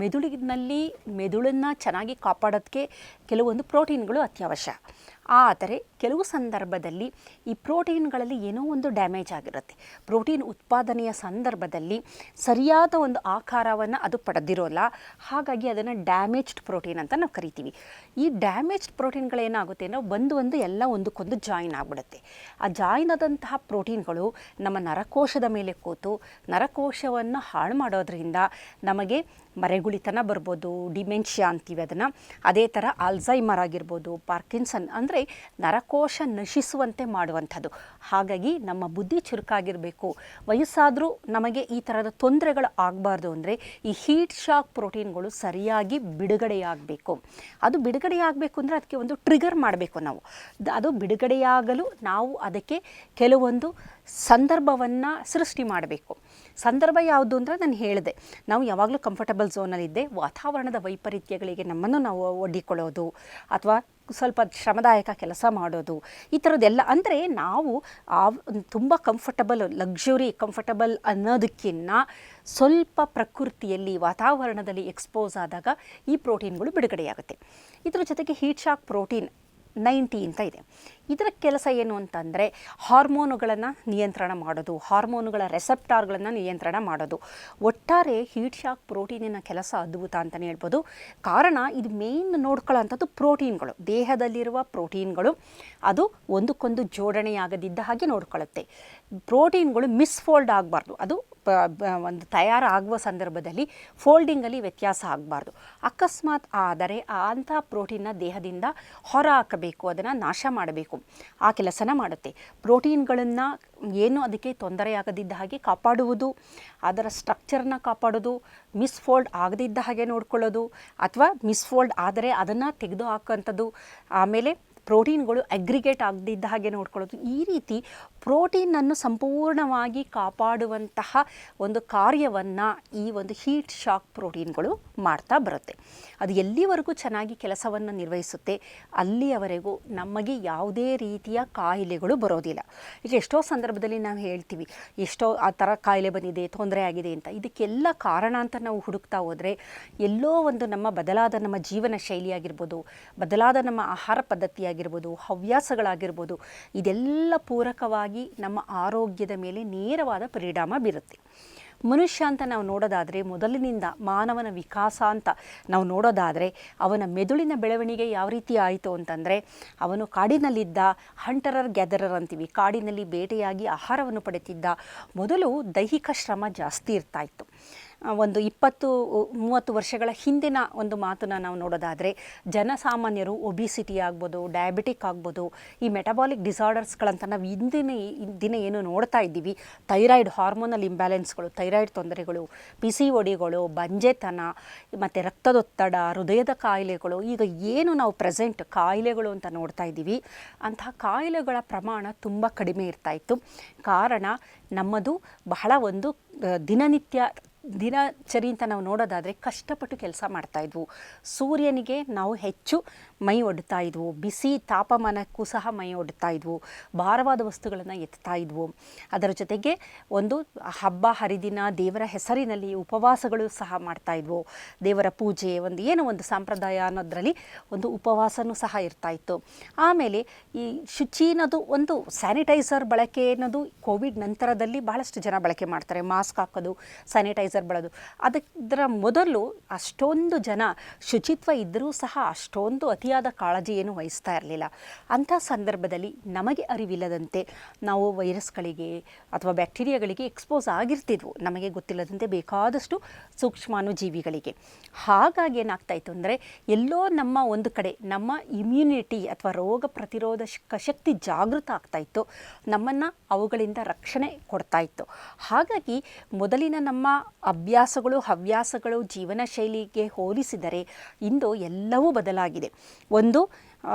ಮೆದುಳನ್ನು ಚೆನ್ನಾಗಿ ಕಾಪಾಡೋದಕ್ಕೆ ಕೆಲವೊಂದು ಪ್ರೋಟೀನ್ಗಳು ಅತ್ಯವಶ್ಯ. ಆದರೆ ಕೆಲವು ಸಂದರ್ಭದಲ್ಲಿ ಈ ಪ್ರೋಟೀನ್ಗಳಲ್ಲಿ ಏನೋ ಒಂದು ಡ್ಯಾಮೇಜ್ ಆಗಿರುತ್ತೆ. ಪ್ರೋಟೀನ್ ಉತ್ಪಾದನೆಯ ಸಂದರ್ಭದಲ್ಲಿ ಸರಿಯಾದ ಒಂದು ಆಕಾರವನ್ನು ಅದು ಪಡೆದಿರೋಲ್ಲ, ಹಾಗಾಗಿ ಅದನ್ನು ಡ್ಯಾಮೇಜ್ಡ್ ಪ್ರೋಟೀನ್ ಅಂತ ನಾವು ಕರಿತೀವಿ. ಈ ಡ್ಯಾಮೇಜ್ಡ್ ಪ್ರೋಟೀನ್ಗಳೇನಾಗುತ್ತೆ ಅಂದರೆ ಒಂದು ಎಲ್ಲ ಒಂದಕ್ಕೊಂದು ಜಾಯಿನ್ ಆಗಿಬಿಡುತ್ತೆ. ಆ ಜಾಯಿನ್ ಆದಂತಹ ಪ್ರೋಟೀನ್ಗಳು ನಮ್ಮ ನರಕೋಶದ ಮೇಲೆ ಕೂತು ನರಕೋಶವನ್ನು ಹಾಳು ಮಾಡೋದ್ರಿಂದ ನಮಗೆ ಮರೆಗುಳಿತನ ಬರ್ಬೋದು, ಡಿಮೆನ್ಷಿಯಾ ಅಂತೀವಿ ಅದನ್ನು. ಅದೇ ಥರ ಆಲ್ಝೈಮರ್ ಆಗಿರ್ಬೋದು, ಪಾರ್ಕಿನ್ಸನ್ ಅಂದರೆ ಅಂದರೆ ನರಕೋಶ ನಶಿಸುವಂತೆ ಮಾಡುವಂಥದ್ದು. ಹಾಗಾಗಿ ನಮ್ಮ ಬುದ್ಧಿ ಚುರುಕಾಗಿರಬೇಕು. ವಯಸ್ಸಾದರೂ ನಮಗೆ ಈ ಥರದ ತೊಂದರೆಗಳು ಆಗಬಾರ್ದು ಅಂದರೆ ಈ ಹೀಟ್ ಶಾಕ್ ಪ್ರೋಟೀನ್ಗಳು ಸರಿಯಾಗಿ ಬಿಡುಗಡೆಯಾಗಬೇಕು. ಅದು ಬಿಡುಗಡೆಯಾಗಬೇಕು ಅಂದರೆ ಅದಕ್ಕೆ ಒಂದು ಟ್ರಿಗರ್ ಮಾಡಬೇಕು ನಾವು. ಅದು ಬಿಡುಗಡೆಯಾಗಲು ನಾವು ಅದಕ್ಕೆ ಕೆಲವೊಂದು ಸಂದರ್ಭವನ್ನು ಸೃಷ್ಟಿ ಮಾಡಬೇಕು. ಸಂದರ್ಭ ಯಾವುದು ಅಂದರೆ ನಾನು ಹೇಳಿದೆ, ನಾವು ಯಾವಾಗಲೂ ಕಂಫರ್ಟಬಲ್ ಝೋನಲ್ಲಿದ್ದೆ, ವಾತಾವರಣದ ವೈಪರೀತ್ಯಗಳಿಗೆ ನಮ್ಮನ್ನು ನಾವು ಒಡ್ಡಿಕೊಳ್ಳೋದು ಅಥವಾ ಸ್ವಲ್ಪ ಶ್ರಮದಾಯಕ ಕೆಲಸ ಮಾಡೋದು, ಈ ಥರದ್ದೆಲ್ಲ ಅಂದರೆ ನಾವು ತುಂಬ ಲಕ್ಸುರಿ ಕಂಫರ್ಟಬಲ್ ಅನ್ನೋದಕ್ಕಿಂತ ಸ್ವಲ್ಪ ಪ್ರಕೃತಿಯಲ್ಲಿ ವಾತಾವರಣದಲ್ಲಿ ಎಕ್ಸ್ಪೋಸ್ ಆದಾಗ ಈ ಪ್ರೋಟೀನ್ಗಳು ಬಿಡುಗಡೆಯಾಗುತ್ತೆ. ಇದರ ಜೊತೆಗೆ ಹೀಟ್ ಶಾಕ್ ಪ್ರೋಟೀನ್ 90 ಅಂತ ಇದೆ. ಇದರ ಕೆಲಸ ಏನು ಅಂತಂದರೆ ಹಾರ್ಮೋನುಗಳನ್ನು ನಿಯಂತ್ರಣ ಮಾಡೋದು, ಹಾರ್ಮೋನುಗಳ ರೆಸೆಪ್ಟಾರ್ಗಳನ್ನು ನಿಯಂತ್ರಣ ಮಾಡೋದು. ಒಟ್ಟಾರೆ ಹೀಟ್ ಶಾಕ್ ಪ್ರೋಟೀನಿನ ಕೆಲಸ ಅದ್ಭುತ ಅಂತಲೇ ಹೇಳ್ಬೋದು. ಕಾರಣ ಇದು ಮೇನ್ ನೋಡ್ಕೊಳ್ಳೋಂಥದ್ದು ಪ್ರೋಟೀನ್ಗಳು, ದೇಹದಲ್ಲಿರುವ ಪ್ರೋಟೀನ್ಗಳು ಅದು ಒಂದಕ್ಕೊಂದು ಜೋಡಣೆಯಾಗದಿದ್ದ ಹಾಗೆ ನೋಡ್ಕೊಳ್ಳುತ್ತೆ. ಪ್ರೋಟೀನ್ಗಳು ಮಿಸ್ಫೋಲ್ಡ್ ಆಗಬಾರ್ದು, ಅದು ಒಂದು ತಯಾರಾಗುವ ಸಂದರ್ಭದಲ್ಲಿ ಫೋಲ್ಡಿಂಗಲ್ಲಿ ವ್ಯತ್ಯಾಸ ಆಗಬಾರ್ದು. ಅಕಸ್ಮಾತ್ ಆದರೆ ಅಂಥ ಪ್ರೋಟೀನ್ನ ದೇಹದಿಂದ ಹೊರ ಹಾಕಬೇಕು, ಅದನ್ನು ನಾಶ ಮಾಡಬೇಕು, ಆ ಕೆಲಸನ ಮಾಡುತ್ತೆ. ಪ್ರೋಟೀನ್ಗಳನ್ನು ಏನು ಅದಕ್ಕೆ ತೊಂದರೆಯಾಗದಿದ್ದ ಹಾಗೆ ಕಾಪಾಡುವುದು, ಅದರ ಸ್ಟ್ರಕ್ಚರ್ನ ಕಾಪಾಡೋದು, ಮಿಸ್ಫೋಲ್ಡ್ ಆಗದಿದ್ದ ಹಾಗೆ ನೋಡ್ಕೊಳ್ಳೋದು, ಅಥವಾ ಮಿಸ್ಫೋಲ್ಡ್ ಆದರೆ ಅದನ್ನು ತೆಗೆದು ಹಾಕೋಂಥದ್ದು, ಆಮೇಲೆ ಪ್ರೋಟೀನ್ಗಳು ಅಗ್ರಿಗೇಟ್ ಆಗದಿದ್ದ ಹಾಗೆ ನೋಡ್ಕೊಳ್ಳೋದು. ಈ ರೀತಿ ಪ್ರೋಟೀನನ್ನು ಸಂಪೂರ್ಣವಾಗಿ ಕಾಪಾಡುವಂತಹ ಒಂದು ಕಾರ್ಯವನ್ನು ಈ ಒಂದು ಹೀಟ್ ಶಾಕ್ ಪ್ರೋಟೀನ್ಗಳು ಮಾಡ್ತಾ ಬರುತ್ತೆ. ಅದು ಎಲ್ಲಿವರೆಗೂ ಚೆನ್ನಾಗಿ ಕೆಲಸವನ್ನು ನಿರ್ವಹಿಸುತ್ತೆ ಅಲ್ಲಿಯವರೆಗೂ ನಮಗೆ ಯಾವುದೇ ರೀತಿಯ ಕಾಯಿಲೆಗಳು ಬರೋದಿಲ್ಲ. ಈಗ ಎಷ್ಟೋ ಸಂದರ್ಭದಲ್ಲಿ ನಾವು ಹೇಳ್ತೀವಿ, ಎಷ್ಟೋ ಆ ಥರ ಕಾಯಿಲೆ ಬಂದಿದೆ, ತೊಂದರೆ ಆಗಿದೆ ಅಂತ. ಇದಕ್ಕೆಲ್ಲ ಕಾರಣ ಅಂತ ನಾವು ಹುಡುಕ್ತಾ ಹೋದರೆ ಎಲ್ಲೋ ಒಂದು ಬದಲಾದ ನಮ್ಮ ಜೀವನ ಶೈಲಿಯಾಗಿರ್ಬೋದು, ಬದಲಾದ ನಮ್ಮ ಆಹಾರ ಪದ್ಧತಿಯಾಗಿರ್ಬೋದು, ಹವ್ಯಾಸಗಳಾಗಿರ್ಬೋದು, ಇದೆಲ್ಲ ಪೂರಕವಾಗಿ ನಮ್ಮ ಆರೋಗ್ಯದ ಮೇಲೆ ನೇರವಾದ ಪರಿಣಾಮ ಬೀರುತ್ತೆ. ಮನುಷ್ಯ ಅಂತ ನಾವು ನೋಡೋದಾದರೆ, ಮೊದಲಿನಿಂದ ಮಾನವನ ವಿಕಾಸ ಅಂತ ನಾವು ನೋಡೋದಾದರೆ, ಅವನ ಮೆದುಳಿನ ಬೆಳವಣಿಗೆ ಯಾವ ರೀತಿ ಆಯಿತು ಅಂತಂದರೆ, ಅವನು ಕಾಡಿನಲ್ಲಿದ್ದ ಹಂಟರರ್ ಗ್ಯಾದರರ್ ಅಂತೀವಿ, ಕಾಡಿನಲ್ಲಿ ಬೇಟೆಯಾಗಿ ಆಹಾರವನ್ನು ಪಡೆಯುತ್ತಿದ್ದ. ಮೊದಲು ದೈಹಿಕ ಶ್ರಮ ಜಾಸ್ತಿ ಇರ್ತಾಯಿತ್ತು. ಒಂದು 20-30 ವರ್ಷಗಳ ಹಿಂದಿನ ಒಂದು ಮಾತನ್ನು ನಾವು ನೋಡೋದಾದರೆ, ಜನಸಾಮಾನ್ಯರು ಒಬಿಸಿಟಿ ಆಗ್ಬೋದು, ಡಯಾಬಿಟಿಕ್ ಆಗ್ಬೋದು, ಈ ಮೆಟಬಾಲಿಕ್ ಡಿಸಾರ್ಡರ್ಸ್ಗಳಂತ ನಾವು ದಿನ ಏನು ನೋಡ್ತಾ ಇದ್ದೀವಿ, ಥೈರಾಯ್ಡ್ ಹಾರ್ಮೋನಲ್ ಇಂಬ್ಯಾಲೆನ್ಸ್ಗಳು, ಥೈರಾಯ್ಡ್ ತೊಂದರೆಗಳು, PCODಗಳು, ಬಂಜೆತನ, ಮತ್ತು ರಕ್ತದೊತ್ತಡ, ಹೃದಯದ ಕಾಯಿಲೆಗಳು, ಈಗ ಏನು ನಾವು ಪ್ರೆಸೆಂಟ್ ಕಾಯಿಲೆಗಳು ಅಂತ ನೋಡ್ತಾ ಇದ್ದೀವಿ, ಅಂತಹ ಕಾಯಿಲೆಗಳ ಪ್ರಮಾಣ ತುಂಬ ಕಡಿಮೆ ಇರ್ತಾಯಿತ್ತು. ಕಾರಣ ನಮ್ಮದು ಬಹಳ ಒಂದು ದಿನಚರಿ ಅಂತ ನಾವು ನೋಡೋದಾದರೆ ಕಷ್ಟಪಟ್ಟು ಕೆಲಸ ಮಾಡ್ತಾಯಿದ್ವು. ಸೂರ್ಯನಿಗೆ ನಾವು ಹೆಚ್ಚು ಮೈ ಒಡ್ತಾ ಇದ್ವು, ಬಿಸಿ ತಾಪಮಾನಕ್ಕೂ ಸಹ ಮೈ ಒಡ್ತಾ ಇದ್ವು, ಭಾರವಾದ ವಸ್ತುಗಳನ್ನು ಎತ್ತಾ ಇದ್ವು. ಅದರ ಜೊತೆಗೆ ಒಂದು ಹಬ್ಬ ಹರಿದಿನ ದೇವರ ಹೆಸರಿನಲ್ಲಿ ಉಪವಾಸಗಳು ಸಹ ಮಾಡ್ತಾಯಿದ್ವು. ದೇವರ ಪೂಜೆ ಒಂದು ಸಂಪ್ರದಾಯ ಅನ್ನೋದರಲ್ಲಿ ಒಂದು ಉಪವಾಸನೂ ಸಹ ಇರ್ತಾಯಿತ್ತು. ಆಮೇಲೆ ಈ ಶುಚಿ ಅನ್ನೋದು ಒಂದು ಸ್ಯಾನಿಟೈಸರ್ ಬಳಕೆ ಅನ್ನೋದು ಕೋವಿಡ್ ನಂತರದಲ್ಲಿ ಬಹಳಷ್ಟು ಜನ ಬಳಕೆ ಮಾಡ್ತಾರೆ. ಮಾಸ್ಕ್ ಹಾಕೋದು, ಸ್ಯಾನಿಟೈಸರ್ ಬಳೋದು. ಅದರ ಮೊದಲು ಅಷ್ಟೊಂದು ಜನ ಶುಚಿತ್ವ ಇದ್ದರೂ ಸಹ ಅಷ್ಟೊಂದು ಅತಿಯಾದ ಕಾಳಜಿ ಏನು ವಹಿಸ್ತಾ ಇರಲಿಲ್ಲ. ಅಂಥ ಸಂದರ್ಭದಲ್ಲಿ ನಮಗೆ ಅರಿವಿಲ್ಲದಂತೆ ನಾವು ವೈರಸ್ಗಳಿಗೆ ಅಥವಾ ಬ್ಯಾಕ್ಟೀರಿಯಾಗಳಿಗೆ ಎಕ್ಸ್ಪೋಸ್ ಆಗಿರ್ತಿದ್ವು, ನಮಗೆ ಗೊತ್ತಿಲ್ಲದಂತೆ ಬೇಕಾದಷ್ಟು ಸೂಕ್ಷ್ಮಾಣುಜೀವಿಗಳಿಗೆ. ಹಾಗಾಗಿ ಏನಾಗ್ತಾಯಿತ್ತು ಅಂದರೆ, ಎಲ್ಲೋ ನಮ್ಮ ಒಂದು ಕಡೆ ನಮ್ಮ ಇಮ್ಯುನಿಟಿ ಅಥವಾ ರೋಗ ಪ್ರತಿರೋಧಕ ಶಕ್ತಿ ಜಾಗೃತ ಆಗ್ತಾಯಿತ್ತು, ನಮ್ಮನ್ನು ಅವುಗಳಿಂದ ರಕ್ಷಣೆ ಕೊಡ್ತಾಯಿತ್ತು. ಹಾಗಾಗಿ ಮೊದಲಿನ ನಮ್ಮ ಹವ್ಯಾಸಗಳು ಜೀವನ ಶೈಲಿಗೆ ಹೋಲಿಸಿದರೆ ಇಂದು ಎಲ್ಲವೂ ಬದಲಾಗಿದೆ. ಒಂದು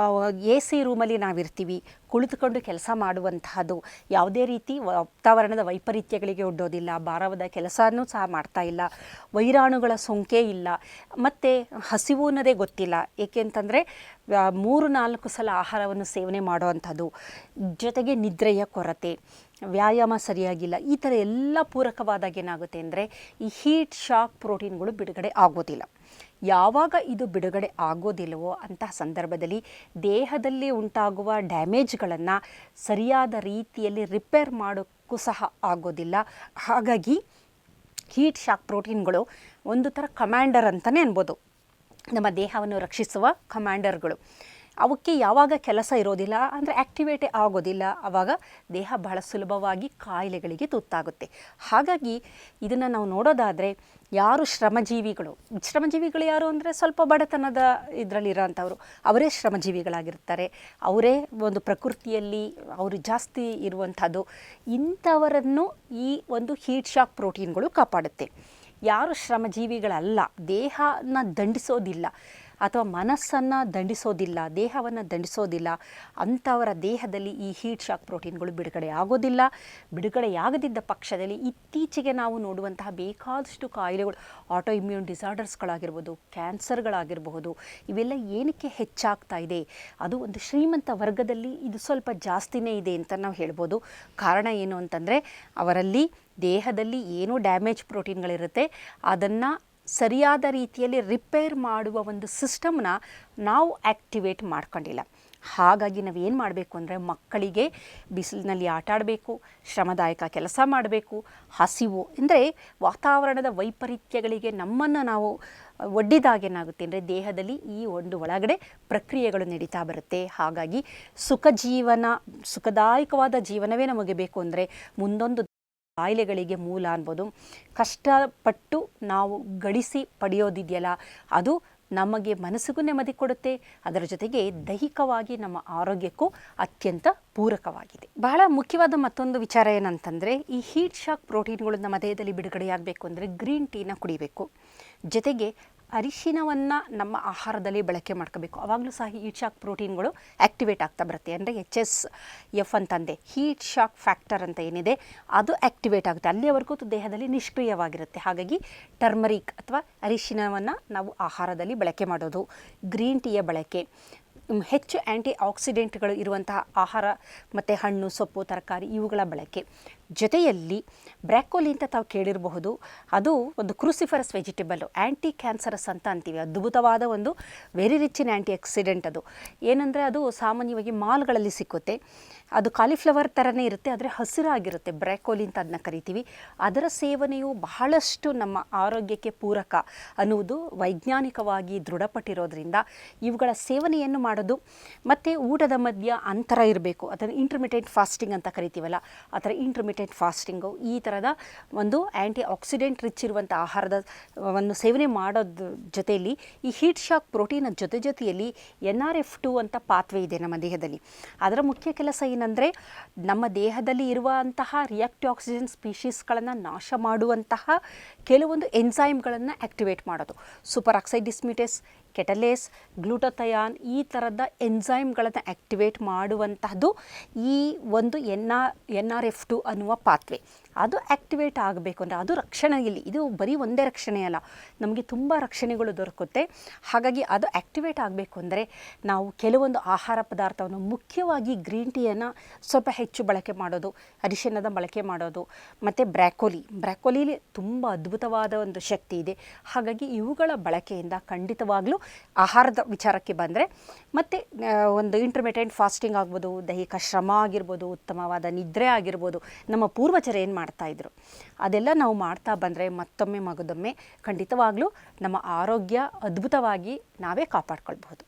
AC ರೂಮಲ್ಲಿ ನಾವಿರ್ತೀವಿ, ಕುಳಿತುಕೊಂಡು ಕೆಲಸ ಮಾಡುವಂತಹದ್ದು, ಯಾವುದೇ ರೀತಿ ವಾತಾವರಣದ ವೈಪರೀತ್ಯಗಳಿಗೆ ಒಡ್ಡೋದಿಲ್ಲ, ಭಾರವಾದ ಕೆಲಸನೂ ಸಹ ಮಾಡ್ತಾ ಇಲ್ಲ, ವೈರಾಣುಗಳ ಸೋಂಕೆ ಇಲ್ಲ, ಮತ್ತು ಹಸಿವು ಅನ್ನೋದೇ ಗೊತ್ತಿಲ್ಲ. ಏಕೆಂತಂದರೆ 3-4 ಸಲ ಆಹಾರವನ್ನು ಸೇವನೆ ಮಾಡುವಂಥದ್ದು, ಜೊತೆಗೆ ನಿದ್ರೆಯ ಕೊರತೆ, ವ್ಯಾಯಾಮ ಸರಿಯಾಗಿಲ್ಲ. ಈ ಥರ ಎಲ್ಲ ಪೂರಕವಾದಾಗ ಏನಾಗುತ್ತೆ ಅಂದರೆ ಈ ಹೀಟ್ ಶಾಕ್ ಪ್ರೋಟೀನ್ಗಳು ಬಿಡುಗಡೆ ಆಗೋದಿಲ್ಲ. ಯಾವಾಗ ಇದು ಬಿಡುಗಡೆ ಆಗೋದಿಲ್ಲವೋ ಅಂತಹ ಸಂದರ್ಭದಲ್ಲಿ ದೇಹದಲ್ಲಿ ಉಂಟಾಗುವ ಡ್ಯಾಮೇಜ್ಗಳನ್ನು ಸರಿಯಾದ ರೀತಿಯಲ್ಲಿ ರಿಪೇರ್ ಮಾಡೋಕ್ಕೂ ಸಹ ಆಗೋದಿಲ್ಲ. ಹಾಗಾಗಿ ಹೀಟ್ ಶಾಕ್ ಪ್ರೋಟೀನ್ಗಳು ಒಂದು ಥರ ಕಮಾಂಡರ್ ಅಂತಲೇ ಅನ್ಬೋದು, ನಮ್ಮ ದೇಹವನ್ನು ರಕ್ಷಿಸುವ ಕಮಾಂಡರ್ಗಳು. ಅವಕ್ಕೆ ಯಾವಾಗ ಕೆಲಸ ಇರೋದಿಲ್ಲ ಅಂದರೆ ಆ್ಯಕ್ಟಿವೇಟೇ ಆಗೋದಿಲ್ಲ, ಆವಾಗ ದೇಹ ಬಹಳ ಸುಲಭವಾಗಿ ಕಾಯಿಲೆಗಳಿಗೆ ತುತ್ತಾಗುತ್ತೆ. ಹಾಗಾಗಿ ಇದನ್ನು ನಾವು ನೋಡೋದಾದರೆ ಯಾರು ಶ್ರಮಜೀವಿಗಳು ಯಾರು ಅಂದರೆ ಸ್ವಲ್ಪ ಬಡತನದ ಇದರಲ್ಲಿರೋಂಥವ್ರು, ಅವರೇ ಶ್ರಮಜೀವಿಗಳಾಗಿರ್ತಾರೆ, ಅವರೇ ಒಂದು ಪ್ರಕೃತಿಯಲ್ಲಿ ಅವರು ಜಾಸ್ತಿ ಇರುವಂಥದ್ದು, ಇಂಥವರನ್ನು ಈ ಒಂದು ಹೀಟ್ ಶಾಕ್ ಪ್ರೋಟೀನ್ಗಳು ಕಾಪಾಡುತ್ತೆ. ಯಾರು ಶ್ರಮಜೀವಿಗಳಲ್ಲ, ದೇಹನ ದಂಡಿಸೋದಿಲ್ಲ ಅಥವಾ ಮನಸ್ಸನ್ನು ದಂಡಿಸೋದಿಲ್ಲ, ದೇಹವನ್ನು ದಂಡಿಸೋದಿಲ್ಲ, ಅಂಥವರ ದೇಹದಲ್ಲಿ ಈ ಹೀಟ್ ಶಾಕ್ ಪ್ರೋಟೀನ್ಗಳು ಬಿಡುಗಡೆ ಆಗೋದಿಲ್ಲ. ಬಿಡುಗಡೆಯಾಗದಿದ್ದ ಪಕ್ಷದಲ್ಲಿ ಇತ್ತೀಚೆಗೆ ನಾವು ನೋಡುವಂತಹ ಬೇಕಾದಷ್ಟು ಕಾಯಿಲೆಗಳು, ಆಟೋ ಇಮ್ಯೂನ್ ಡಿಸಾರ್ಡರ್ಸ್ಗಳಾಗಿರ್ಬೋದು, ಕ್ಯಾನ್ಸರ್ಗಳಾಗಿರಬಹುದು, ಇವೆಲ್ಲ ಏನಕ್ಕೆ ಹೆಚ್ಚಾಗ್ತಾ ಇದೆ? ಅದು ಒಂದು ಶ್ರೀಮಂತ ವರ್ಗದಲ್ಲಿ ಇದು ಸ್ವಲ್ಪ ಜಾಸ್ತಿನೇ ಇದೆ ಅಂತ ನಾವು ಹೇಳ್ಬೋದು. ಕಾರಣ ಏನು ಅಂತಂದರೆ ಅವರಲ್ಲಿ ದೇಹದಲ್ಲಿ ಏನೋ ಡ್ಯಾಮೇಜ್ ಪ್ರೋಟೀನ್ಗಳಿರುತ್ತೆ, ಅದನ್ನು ಸರಿಯಾದ ರೀತಿಯಲ್ಲಿ ರಿಪೇರ್ ಮಾಡುವ ಒಂದು ಸಿಸ್ಟಮ್ನ ನಾವು ಆ್ಯಕ್ಟಿವೇಟ್ ಮಾಡ್ಕೊಂಡಿಲ್ಲ. ಹಾಗಾಗಿ ನಾವು ಏನು ಮಾಡಬೇಕು ಅಂದರೆ ಮಕ್ಕಳಿಗೆ ಬಿಸಿಲಿನಲ್ಲಿ ಆಟ ಆಡಬೇಕು, ಶ್ರಮದಾಯಕ ಕೆಲಸ ಮಾಡಬೇಕು. ಹಸಿವು ಅಂದರೆ ವಾತಾವರಣದ ವೈಪರೀತ್ಯಗಳಿಗೆ ನಮ್ಮನ್ನು ನಾವು ಒಡ್ಡಿದಾಗೇನಾಗುತ್ತೆ ಅಂದರೆ ದೇಹದಲ್ಲಿ ಈ ಒಂದು ಒಳಗಡೆ ಪ್ರಕ್ರಿಯೆಗಳು ನಡೀತಾ ಬರುತ್ತೆ. ಹಾಗಾಗಿ ಸುಖದಾಯಕವಾದ ಜೀವನವೇ ನಮಗೆ ಬೇಕು ಅಂದರೆ ಮುಂದೊಂದು ಕಾಯಿಲೆಗಳಿಗೆ ಮೂಲ ಅನ್ಬೋದು. ಕಷ್ಟಪಟ್ಟು ನಾವು ಗಳಿಸಿ ಪಡೆಯೋದಿದೆಯಲ್ಲ, ಅದು ನಮಗೆ ಮನಸ್ಸಿಗೂ ನೆಮ್ಮದಿ ಕೊಡುತ್ತೆ, ಅದರ ಜೊತೆಗೆ ದೈಹಿಕವಾಗಿ ನಮ್ಮ ಆರೋಗ್ಯಕ್ಕೂ ಅತ್ಯಂತ ಪೂರಕವಾಗಿದೆ. ಬಹಳ ಮುಖ್ಯವಾದ ಮತ್ತೊಂದು ವಿಚಾರ ಏನಂತಂದರೆ, ಈ ಹೀಟ್ ಶಾಕ್ ಪ್ರೋಟೀನ್ಗಳು ನಮ್ಮ ದೇಹದಲ್ಲಿ ಬಿಡುಗಡೆಯಾಗಬೇಕು ಅಂದರೆ ಗ್ರೀನ್ ಟೀನ ಕುಡಿಬೇಕು. ಜೊತೆಗೆ ಅರಿಶಿನವನ್ನು ನಮ್ಮ ಆಹಾರದಲ್ಲಿ ಬಳಕೆ ಮಾಡ್ಕೋಬೇಕು. ಆವಾಗಲೂ ಸಹ ಹೀಟ್ ಶಾಕ್ ಪ್ರೋಟೀನ್ಗಳು ಆ್ಯಕ್ಟಿವೇಟ್ ಆಗ್ತಾ ಬರುತ್ತೆ. ಅಂದರೆ HSF ಅಂತಂದೆ, ಹೀಟ್ ಶಾಕ್ ಫ್ಯಾಕ್ಟರ್ ಅಂತ ಏನಿದೆ ಅದು ಆ್ಯಕ್ಟಿವೇಟ್ ಆಗುತ್ತೆ. ಅಲ್ಲಿಯವರೆಗೂ ದೇಹದಲ್ಲಿ ನಿಷ್ಕ್ರಿಯವಾಗಿರುತ್ತೆ. ಹಾಗಾಗಿ ಟರ್ಮರಿಕ್ ಅಥವಾ ಅರಿಶಿನವನ್ನು ನಾವು ಆಹಾರದಲ್ಲಿ ಬಳಕೆ ಮಾಡೋದು, ಗ್ರೀನ್ ಟೀಯ ಬಳಕೆ, ಹೆಚ್ಚು ಆ್ಯಂಟಿ ಆಕ್ಸಿಡೆಂಟ್ಗಳು ಇರುವಂತಹ ಆಹಾರ ಮತ್ತು ಹಣ್ಣು, ಸೊಪ್ಪು, ತರಕಾರಿ ಇವುಗಳ ಬಳಕೆ. ಜೊತೆಯಲ್ಲಿ ಬ್ರ್ಯಾಕೋಲಿ ಅಂತ ತಾವು ಕೇಳಿರಬಹುದು, ಅದು ಒಂದು ಕ್ರೂಸಿಫರಸ್ ವೆಜಿಟೇಬಲ್ಲು, ಆ್ಯಂಟಿ ಕ್ಯಾನ್ಸರಸ್ ಅಂತ ಅಂತೀವಿ. ಅದ್ಭುತವಾದ ಒಂದು very rich in anti accident. ಅದು ಏನಂದರೆ ಅದು ಸಾಮಾನ್ಯವಾಗಿ ಮಾಲ್ಗಳಲ್ಲಿ ಸಿಕ್ಕುತ್ತೆ. ಅದು ಕಾಲಿಫ್ಲವರ್ ಥರನೇ ಇರುತ್ತೆ, ಆದರೆ ಹಸಿರಾಗಿರುತ್ತೆ. ಬ್ರ್ಯಾಕೋಲಿ ಅಂತ ಅದನ್ನ ಕರಿತೀವಿ. ಅದರ ಸೇವನೆಯು ಬಹಳಷ್ಟು ನಮ್ಮ ಆರೋಗ್ಯಕ್ಕೆ ಪೂರಕ ಅನ್ನುವುದು ವೈಜ್ಞಾನಿಕವಾಗಿ ದೃಢಪಟ್ಟಿರೋದ್ರಿಂದ ಇವುಗಳ ಸೇವನೆಯನ್ನು ಮಾಡೋದು. ಮತ್ತು ಊಟದ ಮಧ್ಯ ಅಂತರ ಇರಬೇಕು, ಅದನ್ನು ಇಂಟರ್ಮಿಟೆಂಟ್ ಫಾಸ್ಟಿಂಗ್ ಅಂತ ಕರಿತೀವಲ್ಲ, ಆ ಥರ ಇಂಟರ್ಮಿಟೆಂಟ್ ಫಾಸ್ಟಿಂಗು, ಈ ಥರದ ಒಂದು ಆ್ಯಂಟಿ ಆಕ್ಸಿಡೆಂಟ್ ರಿಚ್ ಇರುವಂಥ ಆಹಾರದ ಒಂದು ಸೇವನೆ ಮಾಡೋದ್ರ ಜೊತೆಯಲ್ಲಿ ಈ ಹೀಟ್ ಶಾಕ್ ಪ್ರೋಟೀನ್ ಜೊತೆಯಲ್ಲಿ NRF2 ಅಂತ ಪಾತ್ವೆ ಇದೆ ನಮ್ಮ ದೇಹದಲ್ಲಿ. ಅದರ ಮುಖ್ಯ ಕೆಲಸ ಏನಂದರೆ ನಮ್ಮ ದೇಹದಲ್ಲಿ ಇರುವಂತಹ ರಿಯಾಕ್ಟಿವ್ ಆಕ್ಸಿಜನ್ ಸ್ಪೀಷೀಸ್ಗಳನ್ನು ನಾಶ ಮಾಡುವಂತಹ ಕೆಲವೊಂದು ಎನ್ಸೈಮ್ಗಳನ್ನು ಆ್ಯಕ್ಟಿವೇಟ್ ಮಾಡೋದು. ಸೂಪರ್ ಆಕ್ಸೈಡ್ ಡಿಸ್ಮ್ಯೂಟೇಸ್, ಕೆಟಲೇಸ್, ಗ್ಲೂಟೋಥಯಾನ್, ಈ ಥರದ ಎನ್ಸೈಮ್ಗಳನ್ನು ಆ್ಯಕ್ಟಿವೇಟ್ ಮಾಡುವಂತಹದ್ದು ಈ ಒಂದು NRF2 ಅನ್ನುವ ಪಾತ್ವೆ. ಅದು ಆ್ಯಕ್ಟಿವೇಟ್ ಆಗಬೇಕು ಅಂದರೆ ಅದು ರಕ್ಷಣೆಯಲ್ಲಿ, ಇದು ಬರೀ ಒಂದೇ ರಕ್ಷಣೆ ಅಲ್ಲ, ನಮಗೆ ತುಂಬ ರಕ್ಷಣೆಗಳು ದೊರಕುತ್ತೆ. ಹಾಗಾಗಿ ಅದು ಆ್ಯಕ್ಟಿವೇಟ್ ಆಗಬೇಕು ಅಂದರೆ ನಾವು ಕೆಲವೊಂದು ಆಹಾರ ಪದಾರ್ಥವನ್ನು, ಮುಖ್ಯವಾಗಿ ಗ್ರೀನ್ ಟೀಯನ್ನು ಸ್ವಲ್ಪ ಹೆಚ್ಚು ಬಳಕೆ ಮಾಡೋದು, ಅರಿಶಿಣದ ಬಳಕೆ ಮಾಡೋದು, ಮತ್ತು ಬ್ರ್ಯಾಕೋಲಿಲಿ ತುಂಬ ಅದ್ಭುತವಾದ ಒಂದು ಶಕ್ತಿ ಇದೆ. ಹಾಗಾಗಿ ಇವುಗಳ ಬಳಕೆಯಿಂದ ಖಂಡಿತವಾಗ್ಲೂ ಆಹಾರದ ವಿಚಾರಕ್ಕೆ ಬಂದರೆ, ಮತ್ತು ಒಂದು ಇಂಟರ್ಮಿಟೆಂಟ್ ಫಾಸ್ಟಿಂಗ್ ಆಗ್ಬೋದು, ದೈಹಿಕ ಶ್ರಮ ಆಗಿರ್ಬೋದು, ಉತ್ತಮವಾದ ನಿದ್ರೆ ಆಗಿರ್ಬೋದು, ನಮ್ಮ ಪೂರ್ವಜರು ಏನು ಮಾಡ್ತಾಯಿದ್ರು ಅದೆಲ್ಲ ನಾವು ಮಾಡ್ತಾ ಬಂದರೆ ಮತ್ತೊಮ್ಮೆ ಮಗದೊಮ್ಮೆ ಖಂಡಿತವಾಗ್ಲೂ ನಮ್ಮ ಆರೋಗ್ಯ ಅದ್ಭುತವಾಗಿ ನಾವೇ ಕಾಪಾಡ್ಕೊಳ್ಬಹುದು.